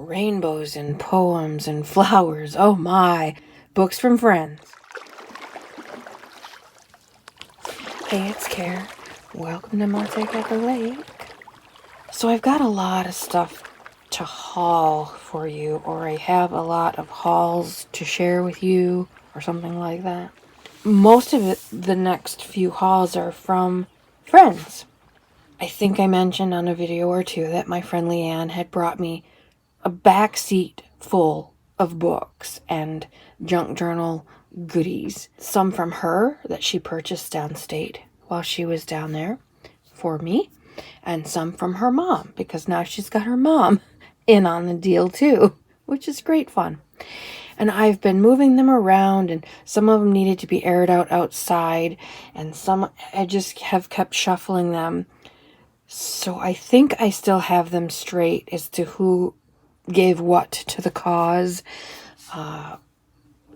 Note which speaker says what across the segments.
Speaker 1: rainbows and poems and flowers. Oh my. Books from friends. Hey, it's Care. Welcome to Monte Lake. So I've got a lot of stuff to haul for you, or I have a lot of hauls to share with you, or something like that. Most of it, the next few hauls are from friends. I think I mentioned on a video or two that my friend Leanne had brought me a back seat full of books and junk journal goodies. Some from her that she purchased downstate while she was down there for me, and some from her mom, because now she's got her mom in on the deal too, which is great fun. And I've been moving them around, and some of them needed to be aired out outside, and some I just have kept shuffling them. So I think I still have them straight as to who gave what to the cause.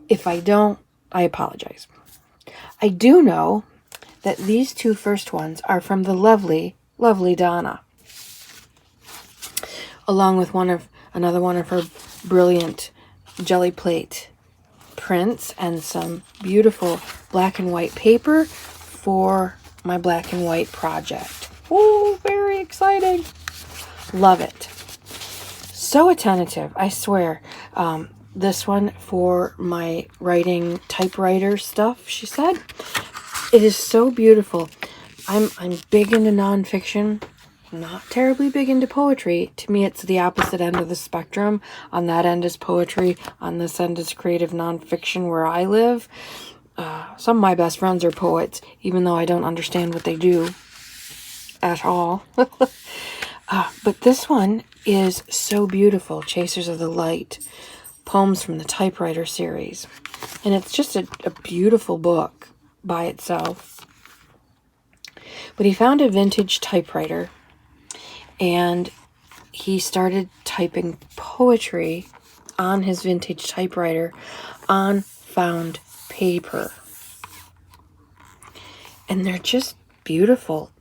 Speaker 1: If I don't, I apologize. I do know that these two first ones are from the lovely, lovely Donna, along with another one of her brilliant jelly plate prints and some beautiful black and white paper for my black and white project. Oh, very exciting. Love it. So attentive, I swear. This one for my writing typewriter stuff, she said. It is so beautiful. I'm big into nonfiction, not terribly big into poetry. To me, it's the opposite end of the spectrum. On that end is poetry. On this end is creative nonfiction where I live. Some of my best friends are poets, even though I don't understand what they do at all. But this one is so beautiful. Chasers of the Light. Poems from the Typewriter series. And it's just a beautiful book by itself. But he found a vintage typewriter, and he started typing poetry on his vintage typewriter on found paper. And they're just beautiful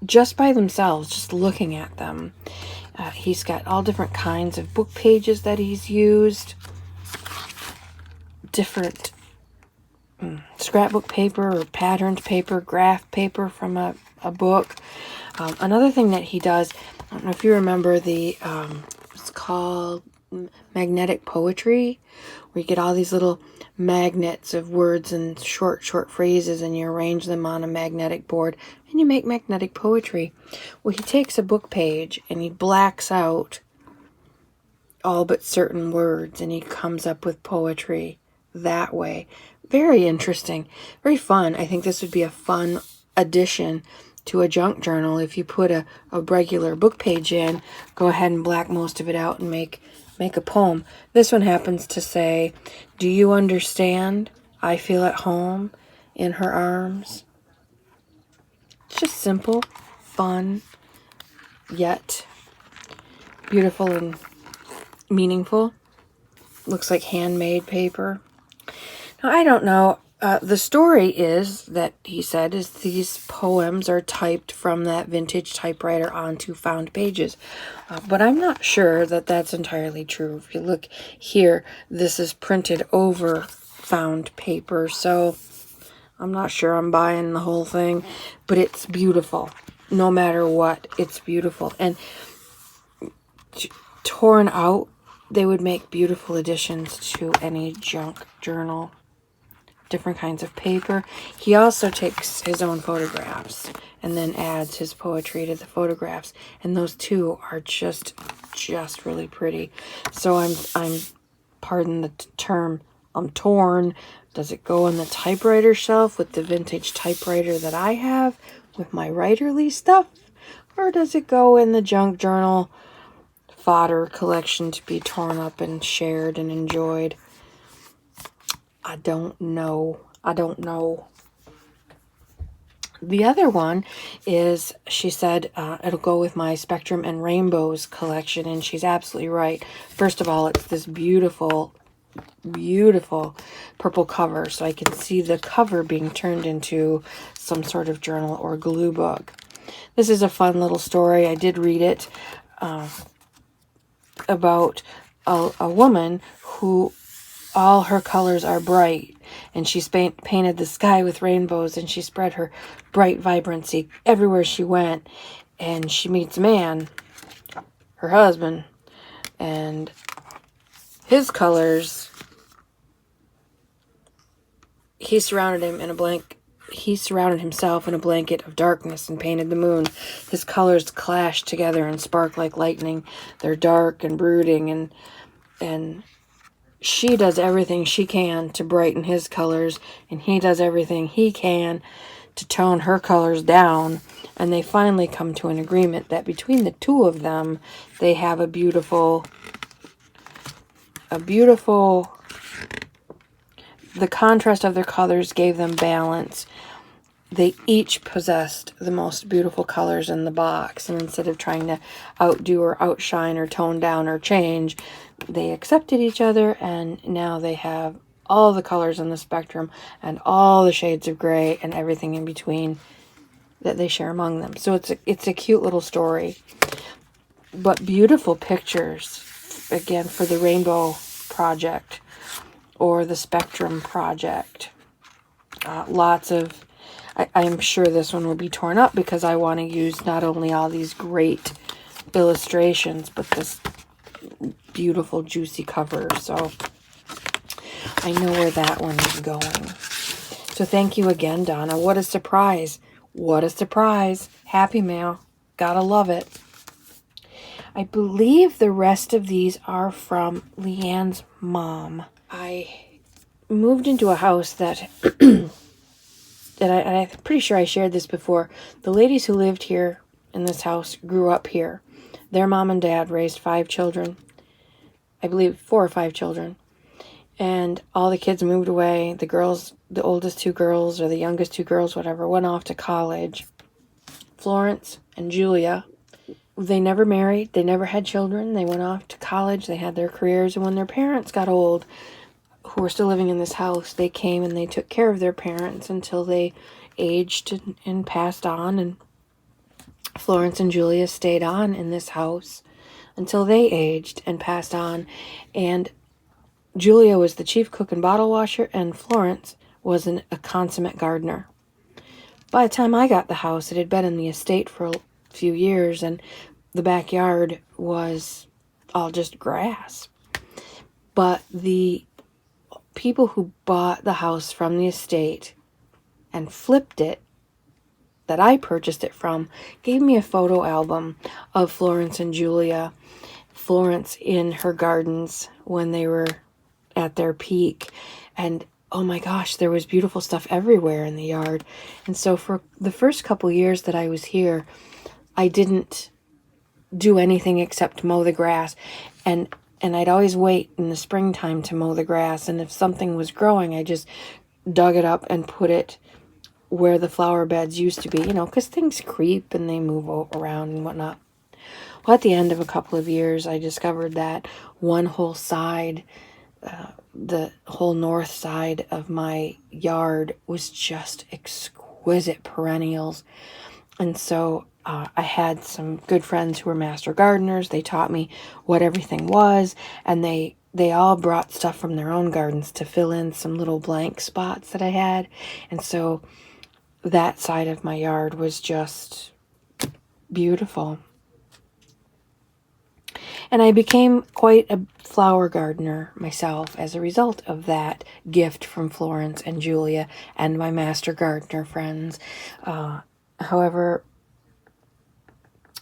Speaker 1: just by themselves, just looking at them. He's got all different kinds of book pages that he's used, different scrapbook paper or patterned paper, graph paper from a book. Another thing that he does, I don't know if you remember it's called magnetic poetry, where you get all these little magnets of words and short phrases, and you arrange them on a magnetic board and you make magnetic poetry. Well, he takes a book page and he blacks out all but certain words, and he comes up with poetry that way. Very interesting, very fun. I think this would be a fun addition to a junk journal. If you put a regular book page in, go ahead and black most of it out and make a poem. This one happens to say, "Do you understand? I feel at home in her arms." It's just simple, fun, yet beautiful and meaningful. Looks like handmade paper. Now, I don't know. The story is that he said is these poems are typed from that vintage typewriter onto found pages. But I'm not sure that that's entirely true. If you look here, this is printed over found paper. So I'm not sure I'm buying the whole thing. But it's beautiful. No matter what, it's beautiful. And torn out, they would make beautiful additions to any junk journal. Different kinds of paper. He also takes his own photographs and then adds his poetry to the photographs, and those two are just really pretty. So I'm pardon the term, I'm torn. Does it go in the typewriter shelf with the vintage typewriter that I have with my writerly stuff, or does it go in the junk journal fodder collection to be torn up and shared and enjoyed? I don't know. The other one is, she said, it'll go with my Spectrum and Rainbows collection, and she's absolutely right. First of all, it's this beautiful purple cover, so I can see the cover being turned into some sort of journal or glue book. This is a fun little story. I did read it. about a woman who all her colors are bright, and she's painted the sky with rainbows, and she spread her bright vibrancy everywhere she went. And she meets a man, her husband, and his colors, he surrounded himself in a blanket of darkness and painted the moon. His colors clash together and spark like lightning. They're dark and brooding, and she does everything she can to brighten his colors, and he does everything he can to tone her colors down. And they finally come to an agreement that between the two of them, they have a beautiful, the contrast of their colors gave them balance. They each possessed the most beautiful colors in the box, and instead of trying to outdo or outshine or tone down or change, they accepted each other, and now they have all the colors on the spectrum and all the shades of gray and everything in between that they share among them. So it's a cute little story, but beautiful pictures, again, for the Rainbow Project or the Spectrum Project. Lots of, I'm sure this one will be torn up because I want to use not only all these great illustrations, but this beautiful juicy cover. So I know where that one is going. So thank you again, Donna. What a surprise. What a surprise. Happy Mail. Gotta love it. I believe the rest of these are from Leanne's mom. I moved into a house that, and I'm pretty sure I shared this before. The ladies who lived here in this house grew up here. Their mom and dad raised 5 children. I believe 4 or 5 children. And all the kids moved away. The girls, the oldest 2 girls or the youngest 2 girls, whatever, went off to college. Florence and Julia, they never married. They never had children. They went off to college. They had their careers. And when their parents got old, who were still living in this house, they came and they took care of their parents until they aged and passed on. And Florence and Julia stayed on in this house until they aged and passed on. And Julia was the chief cook and bottle washer, and Florence was a consummate gardener. By the time I got the house, it had been in the estate for a few years, and the backyard was all just grass. But the people who bought the house from the estate and flipped it, that I purchased it from, gave me a photo album of Florence and Julia. Florence in her gardens when they were at their peak, and oh my gosh, there was beautiful stuff everywhere in the yard. And so for the first couple years that I was here, I didn't do anything except mow the grass, and I'd always wait in the springtime to mow the grass, and if something was growing, I just dug it up and put it where the flower beds used to be, because things creep and they move around and whatnot. Well, at the end of a couple of years, I discovered that one whole side, the whole north side of my yard was just exquisite perennials. And so I had some good friends who were master gardeners. They taught me what everything was, and they all brought stuff from their own gardens to fill in some little blank spots that I had. And so that side of my yard was just beautiful. And I became quite a flower gardener myself as a result of that gift from Florence and Julia and my master gardener friends. However,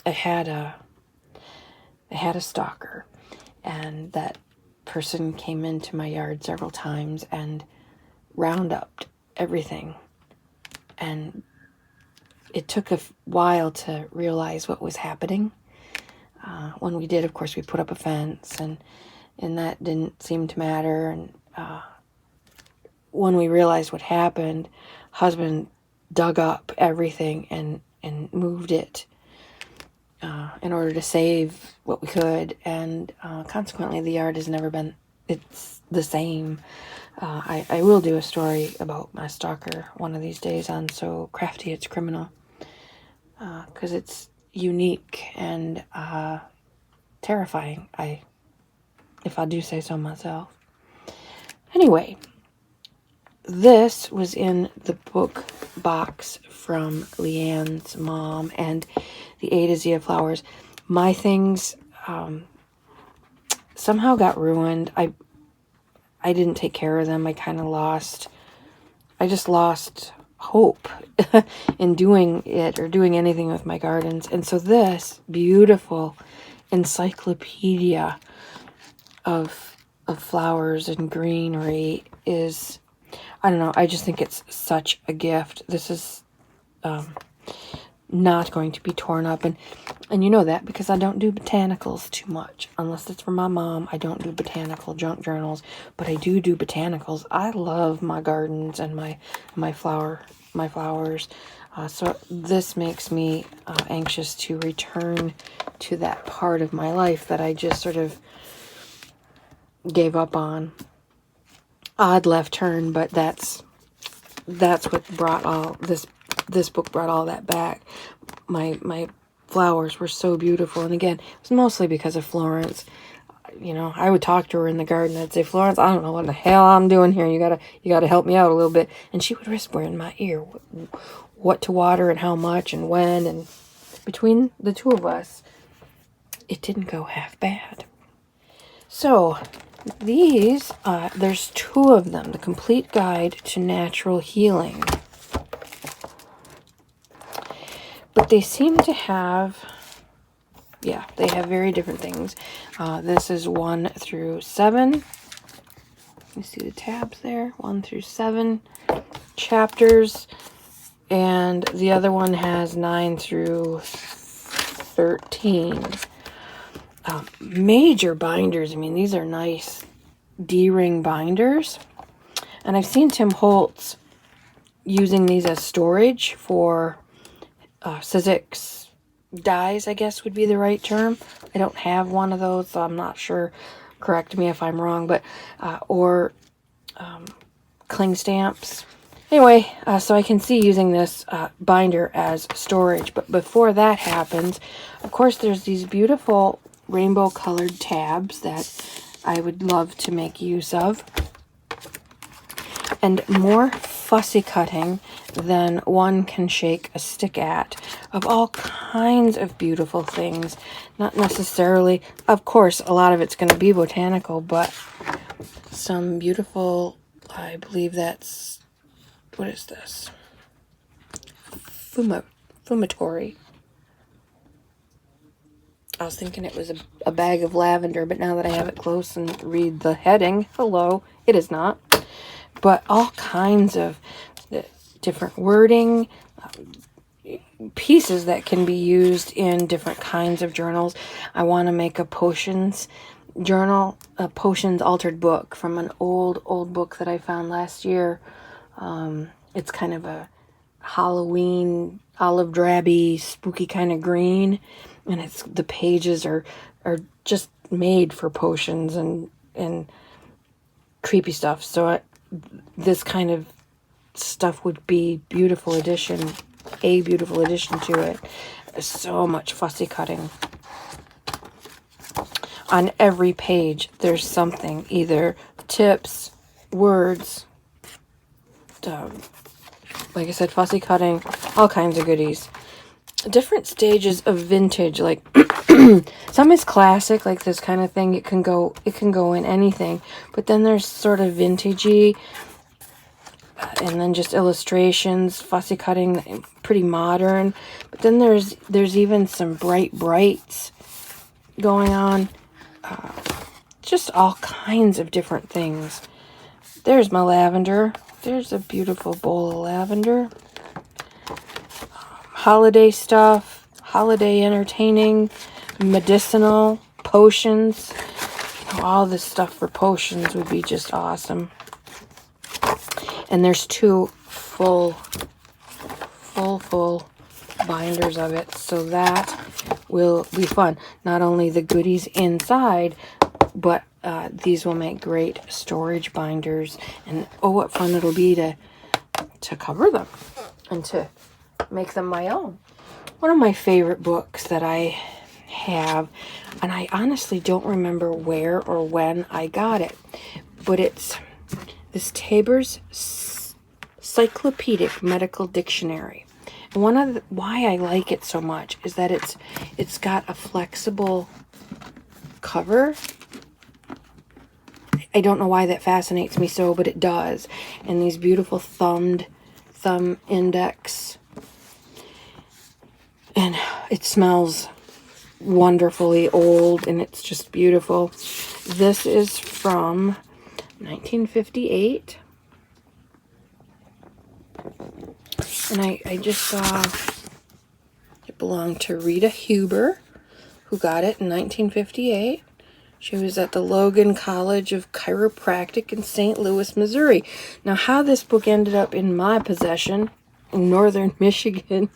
Speaker 1: I had a stalker, and that person came into my yard several times and rounduped everything. And it took a while to realize what was happening. When we did, of course, we put up a fence, and that didn't seem to matter. And when we realized what happened, husband dug up everything and moved it in order to save what we could. And consequently, the yard has never been, it's the same. I will do a story about my stalker one of these days on So Crafty It's Criminal, because it's unique and terrifying. I if I do say so myself. Anyway, this was in the book box from Leanne's mom and the A to Z of Flowers. My things somehow got ruined. I didn't take care of them. I just lost hope in doing it or doing anything with my gardens. And so this beautiful encyclopedia of flowers and greenery is, I don't know, I just think it's such a gift. This is not going to be torn up, and you know that because I don't do botanicals too much unless it's for my mom. I don't do botanical junk journals, but I do botanicals. I love my gardens and my flowers, so this makes me anxious to return to that part of my life that I just sort of gave up on. Odd left turn, but that's what brought all this book brought all that back. My flowers were so beautiful, and again, it was mostly because of Florence. You know, I would talk to her in the garden. I'd say, Florence, I don't know what the hell I'm doing here. You gotta help me out a little bit. And she would whisper in my ear what to water and how much and when. And between the two of us, it didn't go half bad. So these, there's 2 of them. The Complete Guide to Natural Healing. But they seem to have, yeah, they have very different things. This is 1 through 7. You see the tabs there? 1 through 7 chapters. And the other one has 9 through 13. Major binders. I mean, these are nice D-ring binders. And I've seen Tim Holtz using these as storage for Sizzix dies, I guess would be the right term. I don't have one of those, so I'm not sure. Correct me if I'm wrong, but or cling stamps. Anyway, so I can see using this binder as storage. But before that happens, of course, there's these beautiful rainbow colored tabs that I would love to make use of. And more fussy cutting than one can shake a stick at, of all kinds of beautiful things. Not necessarily, of course, a lot of it's going to be botanical, but some beautiful, I believe that's, what is this? Fumitory. I was thinking it was a bag of lavender, but now that I have it close and read the heading, hello, it is not. But all kinds of different wording, pieces that can be used in different kinds of journals. I want to make a potions journal, a potions altered book from an old book that I found last year. It's kind of a Halloween, olive drabby, spooky kind of green, and it's the pages are just made for potions and creepy stuff. So this kind of stuff would be a beautiful addition to it. So much fussy cutting. On every page, there's something, either tips, words, like I said, fussy cutting, all kinds of goodies. Different stages of vintage, like some is classic, like this kind of thing. It can go in anything, but then there's sort of vintagey, and then just illustrations, fussy cutting, pretty modern. But then there's even some brights going on, just all kinds of different things. There's my lavender. There's a beautiful bowl of lavender. Holiday stuff, holiday entertaining, medicinal, potions. All this stuff for potions would be just awesome. And there's 2 full binders of it, so that will be fun. Not only the goodies inside, but these will make great storage binders. And oh, what fun it'll be to cover them and to make them my own. One of my favorite books that I have, and I honestly don't remember where or when I got it, but it's this Tabor's Encyclopedic Medical Dictionary. And one of why I like it so much is that it's got a flexible cover. I don't know why that fascinates me so, but it does. And these beautiful thumb index. And it smells wonderfully old, and it's just beautiful. This is from 1958. And I just saw it belonged to Rita Huber, who got it in 1958. She was at the Logan College of Chiropractic in St. Louis, Missouri. Now, how this book ended up in my possession in northern Michigan,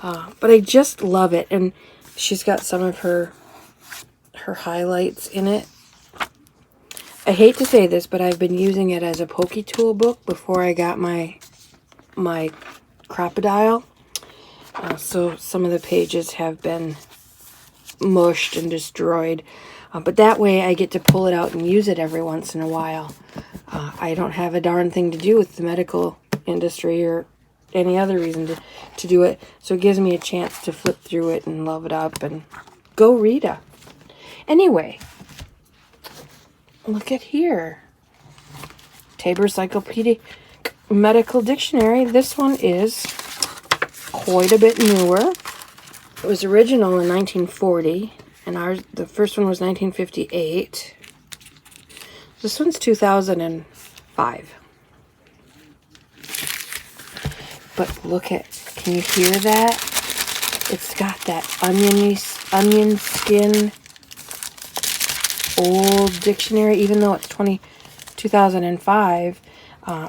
Speaker 1: but I just love it. And she's got some of her highlights in it. I hate to say this, but I've been using it as a pokey tool book before I got my crocodile. So some of the pages have been mushed and destroyed. But that way I get to pull it out and use it every once in a while. I don't have a darn thing to do with the medical industry or any other reason to do it. So it gives me a chance to flip through it and love it up and go Rita. Anyway, look at here. Tabor Encyclopedic Medical Dictionary. This one is quite a bit newer. It was original in 1940. And the first one was 1958. This one's 2005. But look at, can you hear that? It's got that onion skin old dictionary, even though it's 2005.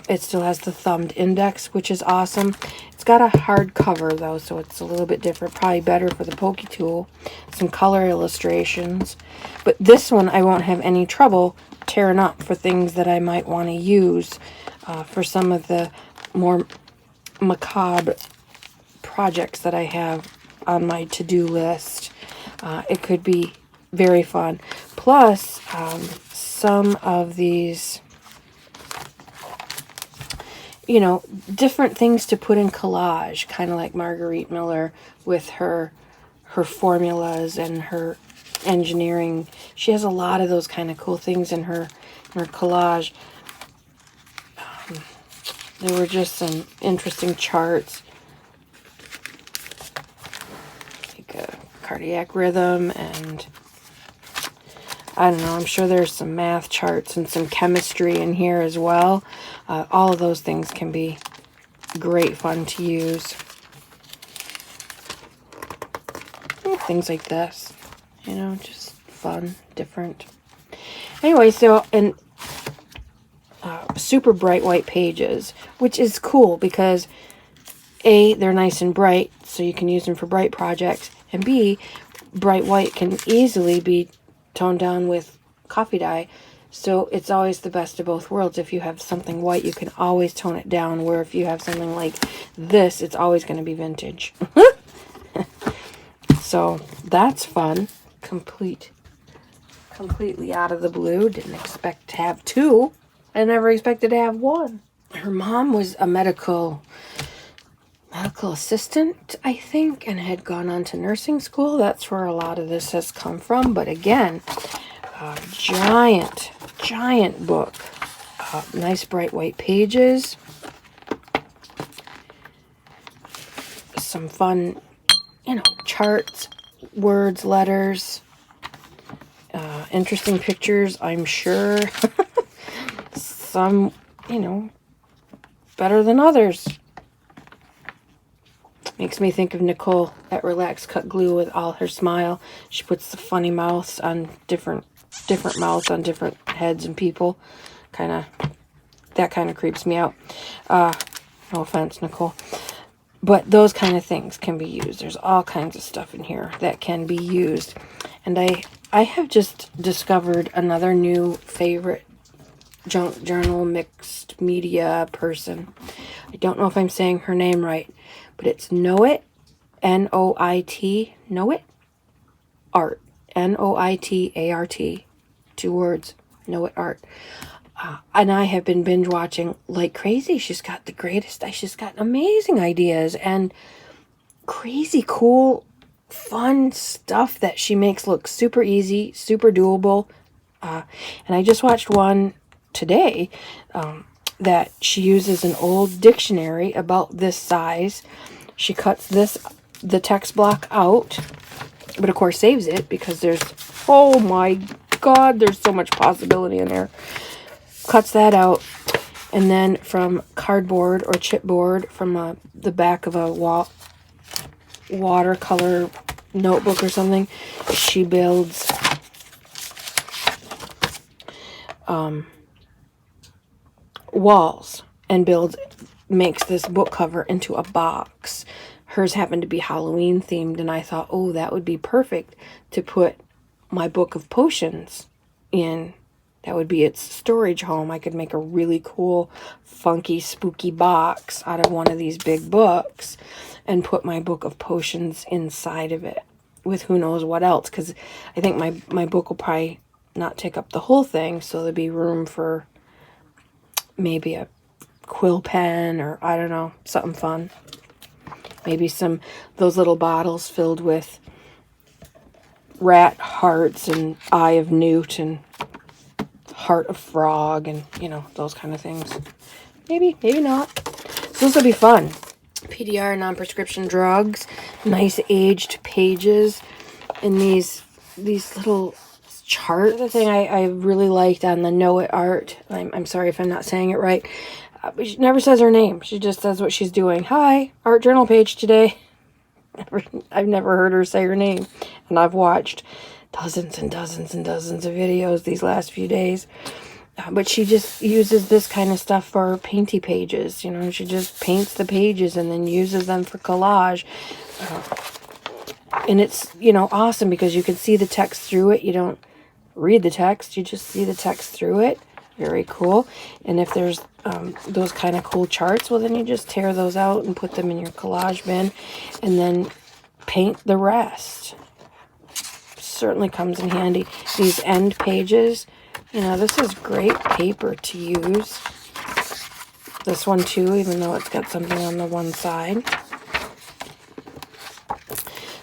Speaker 1: It still has the thumbed index, which is awesome. It's got a hard cover, though, so it's a little bit different. Probably better for the pokey tool. Some color illustrations. But this one, I won't have any trouble tearing up for things that I might want to use for some of the more macabre projects that I have on my to-do list. It could be very fun. Plus, some of these, you know, different things to put in collage, kind of like Marguerite Miller with her formulas and her engineering. She has a lot of those kind of cool things in her collage. There were just some interesting charts, like a cardiac rhythm, and I don't know, I'm sure there's some math charts and some chemistry in here as well. All of those things can be great fun to use. Things like this, you know, just fun, different. Anyway, so, and super bright white pages, which is cool because A, they're nice and bright, so you can use them for bright projects, and B, bright white can easily be toned down with coffee dye. So it's always the best of both worlds. If you have something white, you can always tone it down, where if you have something like this, it's always going to be vintage. So that's fun. Completely out of the blue. Didn't expect to have two. I never expected to have one. Her mom was a medical assistant, I think, and had gone on to nursing school. That's where a lot of this has come from. But again, giant book. Nice bright white pages. Some fun, you know, charts, words, letters. Interesting pictures, I'm sure. Some, you know, better than others. Makes me think of Nicole at Relax Cut Glue with all her smile. She puts the funny mouths on different mouths on different heads and people. That kind of creeps me out. No offense, Nicole. But those kind of things can be used. There's all kinds of stuff in here that can be used. And I have just discovered another new favorite junk journal mixed media person. I don't know if I'm saying her name right, but it's Know It, Noit, Know It. Art. Noitart. 2 words. Know It Art. And I have been binge watching like crazy. She's got amazing ideas and crazy cool, fun stuff that she makes look super easy, super doable. And I just watched one today that she uses an old dictionary about this size. She cuts the text block out, but of course saves it because there's, oh my God, there's so much possibility in there. Cuts that out, and then from cardboard or chipboard from the back of a watercolor notebook or something, she builds walls and makes this book cover into a box. Hers happened to be Halloween themed, and I thought, oh, that would be perfect to put my book of potions in. That would be its storage home. I could make a really cool, funky, spooky box out of one of these big books and put my book of potions inside of it with who knows what else, because I think my book will probably not take up the whole thing, so there'll be room for maybe a quill pen or, I don't know, something fun. Maybe those little bottles filled with rat hearts and eye of newt and heart of frog and, those kind of things. Maybe not. So this will be fun. PDR, non-prescription drugs, nice aged pages, and these little charts. The thing I really liked on the Know It Art, I'm sorry if I'm not saying it right, she never says her name. She just says what she's doing. Hi, art journal page today. I've never heard her say her name, and I've watched dozens and dozens and dozens of videos these last few days. But she just uses this kind of stuff for painty pages. She just paints the pages and then uses them for collage. And it's, awesome because you can see the text through it. You don't read the text. You just see the text through it. Very cool. And if there's those kind of cool charts, well, then you just tear those out and put them in your collage bin and then paint the rest. Certainly comes in handy. These end pages, this is great paper to use. This one too, even though it's got something on the one side.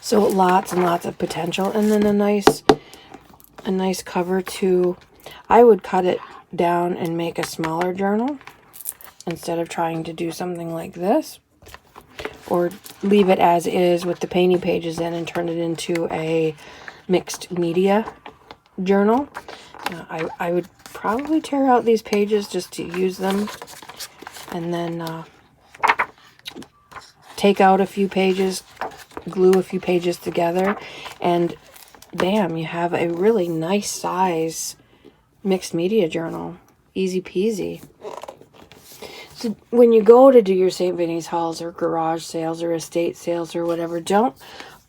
Speaker 1: So lots and lots of potential. And then a nice cover to, I would cut it down and make a smaller journal instead of trying to do something like this, or leave it as is with the painting pages in and turn it into a mixed media journal. I would probably tear out these pages just to use them, and then take out a few pages, glue a few pages together, and bam, you have a really nice size mixed media journal. Easy peasy. So when you go to do your St. Vinny's hauls or garage sales or estate sales or whatever, don't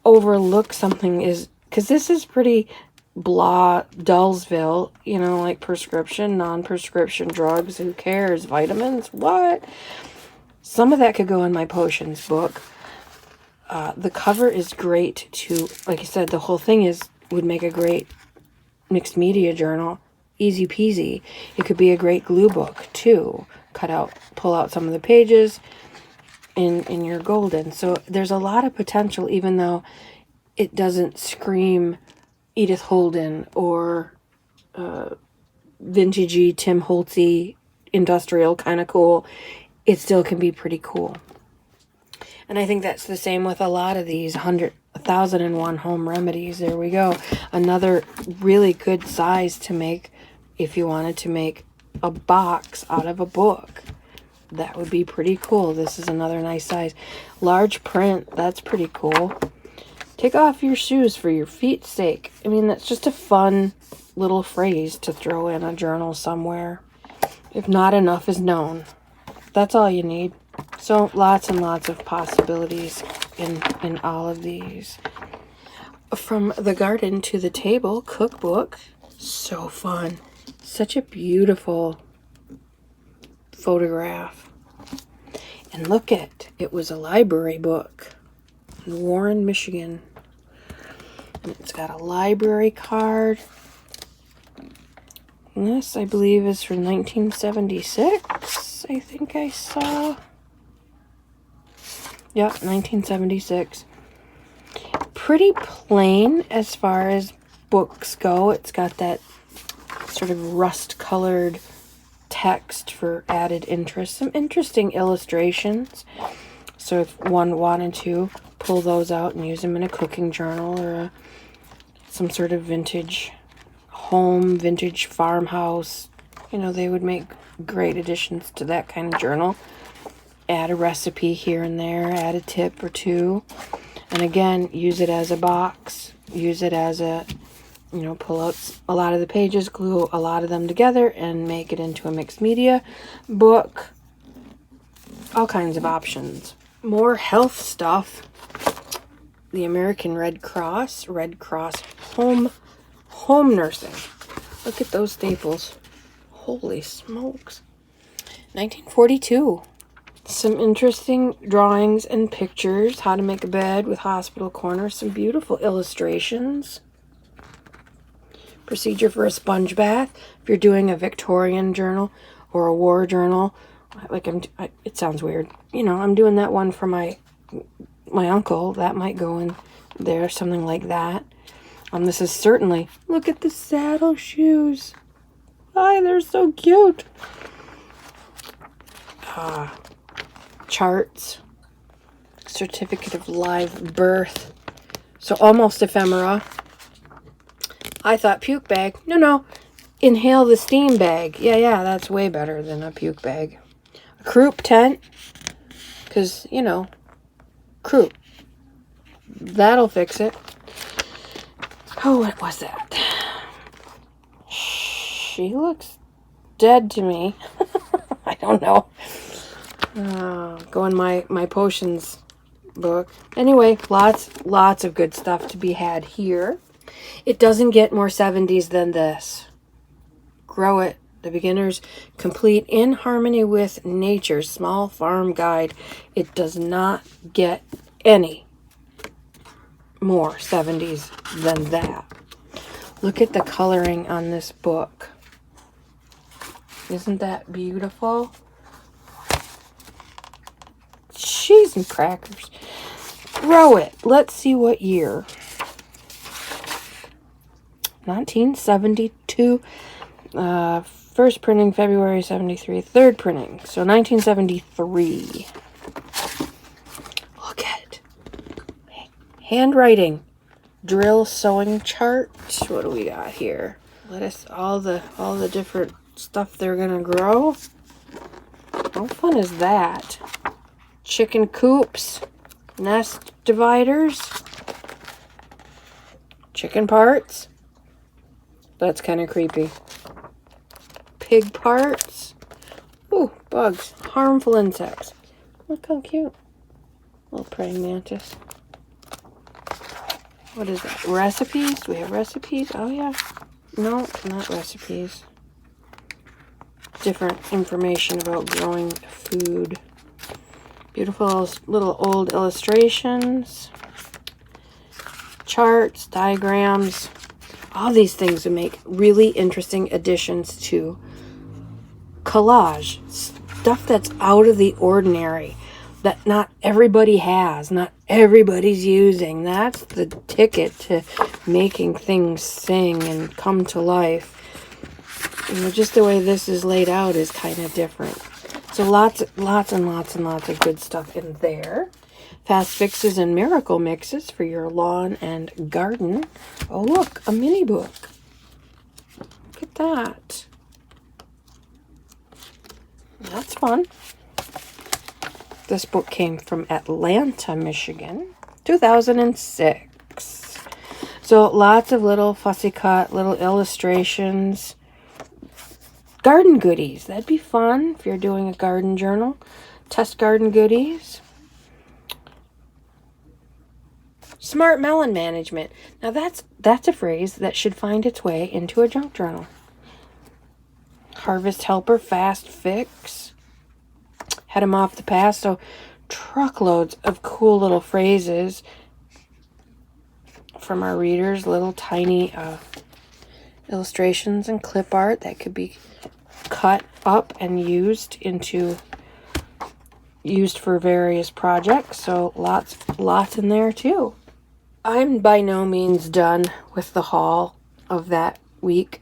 Speaker 1: overlook something, because this is pretty blah, Dullsville, like prescription, non-prescription drugs, who cares, vitamins, what? Some of that could go in my potions book. The cover is great too. Like I said, the whole thing would make a great mixed media journal. Easy peasy. It could be a great glue book too. Pull out some of the pages in your golden. So there's a lot of potential, even though it doesn't scream Edith Holden or vintagey Tim Holtzy industrial kind of cool. It still can be pretty cool. And I think that's the same with a lot of these 1,001 home remedies. There we go. Another really good size to make if you wanted to make a box out of a book. That would be pretty cool. This is another nice size. Large print. That's pretty cool. Take off your shoes for your feet's sake. I mean, that's just a fun little phrase to throw in a journal somewhere. If not enough is known. That's all you need. So lots and lots of possibilities in all of these. From the garden to the table, cookbook. So fun. Such a beautiful photograph. And look it was a library book in Warren, Michigan. It's got a library card. And this, I believe, is from 1976. I think I saw. Yep, 1976. Pretty plain as far as books go. It's got that sort of rust-colored text for added interest. Some interesting illustrations. So if one wanted to pull those out and use them in a cooking journal or some sort of vintage home, vintage farmhouse, you know, they would make great additions to that kind of journal. Add a recipe here and there, add a tip or two. And again, use it as a box. Use it as a, you know, pull out a lot of the pages, glue a lot of them together, and make it into a mixed media book. All kinds of options. More health stuff. The American Red Cross home nursing. Look at those staples. Holy smokes. 1942. Some interesting drawings and pictures. How to make a bed with hospital corners. Some beautiful illustrations. Procedure for a sponge bath. If you're doing a Victorian journal or a war journal, like it sounds weird. You know, I'm doing that one for my uncle. That might go in there, something like that. This is certainly, look at the saddle shoes. Hi, they're so cute. Charts. Certificate of live birth. So almost ephemera. I thought puke bag. No. Inhale the steam bag. Yeah, that's way better than a puke bag. A croup tent. Because, you know, croup. That'll fix it. Oh, what was that? She looks dead to me. I don't know. Go in my potions book. Anyway, lots of good stuff to be had here. It doesn't get more 70s than this. Grow It. The Beginner's Complete in Harmony with Nature Small Farm Guide. It does not get any more 70s than that. Look at the coloring on this book. Isn't that beautiful? Cheese and crackers. Grow It. Let's see what year. 1972. First printing, February 73. Third printing, so 1973. Look at handwriting. Drill sewing chart. What do we got here? Let us all the different stuff they're gonna grow. How fun is that? Chicken coops, nest dividers, chicken parts. That's kind of creepy. Pig parts. Ooh, bugs. Harmful insects. Look how cute. Little praying mantis. What is that? Recipes? Do we have recipes? Oh, yeah. No, not recipes. Different information about growing food. Beautiful little old illustrations. Charts, diagrams. All these things would make really interesting additions to collage. Stuff that's out of the ordinary. That not everybody has. Not everybody's using. That's the ticket to making things sing and come to life. You know, just the way this is laid out is kind of different. So lots and lots of good stuff in there. Fast fixes and miracle mixes for your lawn and garden. Oh, look, a mini book. Look at that. That's fun. This book came from Atlanta, Michigan, 2006. So lots of little fussy cut, little illustrations. Garden goodies. That'd be fun if you're doing a garden journal. Test garden goodies. Smart melon management. Now that's a phrase that should find its way into a junk journal. Harvest helper, fast fix. Head them off the pass. So truckloads of cool little phrases from our readers, little tiny illustrations and clip art that could be cut up and used for various projects. So lots in there too. I'm by no means done with the haul of that week.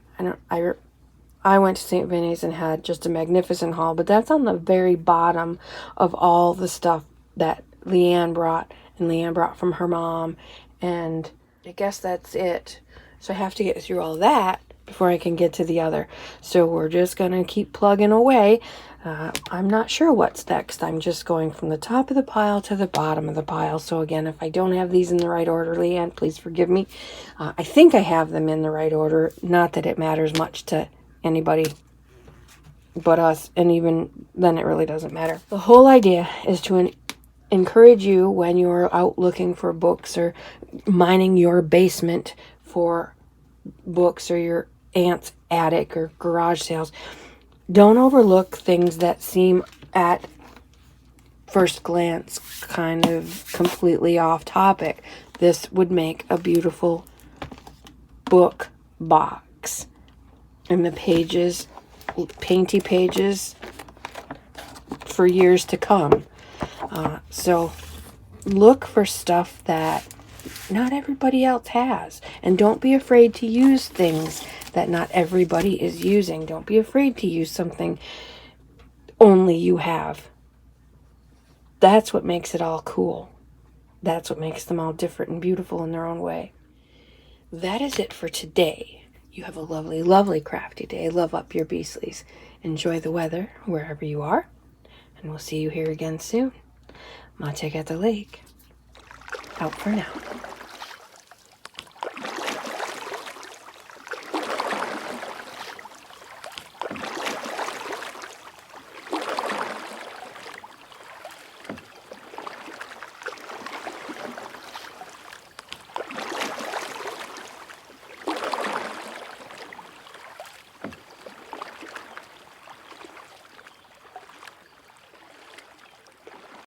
Speaker 1: I went to St. Vinny's and had just a magnificent haul, but that's on the very bottom of all the stuff that Leanne brought, and Leanne brought from her mom, and I guess that's it. So I have to get through all that before I can get to the other. So we're just going to keep plugging away. I'm not sure what's next. I'm just going from the top of the pile to the bottom of the pile. So again, if I don't have these in the right order, Leanne, please forgive me. I think I have them in the right order. Not that it matters much to anybody but us, and even then it really doesn't matter. The whole idea is to encourage you when you're out looking for books or mining your basement for books or your aunt's attic or garage sales. Don't overlook things that seem at first glance kind of completely off topic. This would make a beautiful book box. And the pages, painty pages for years to come. So look for stuff that not everybody else has. And don't be afraid to use things that not everybody is using. Don't be afraid to use something only you have. That's what makes it all cool. That's what makes them all different and beautiful in their own way. That is it for today. You have a lovely, lovely crafty day. Love up your beastlies. Enjoy the weather wherever you are. And we'll see you here again soon. Mate at the lake. Out for now.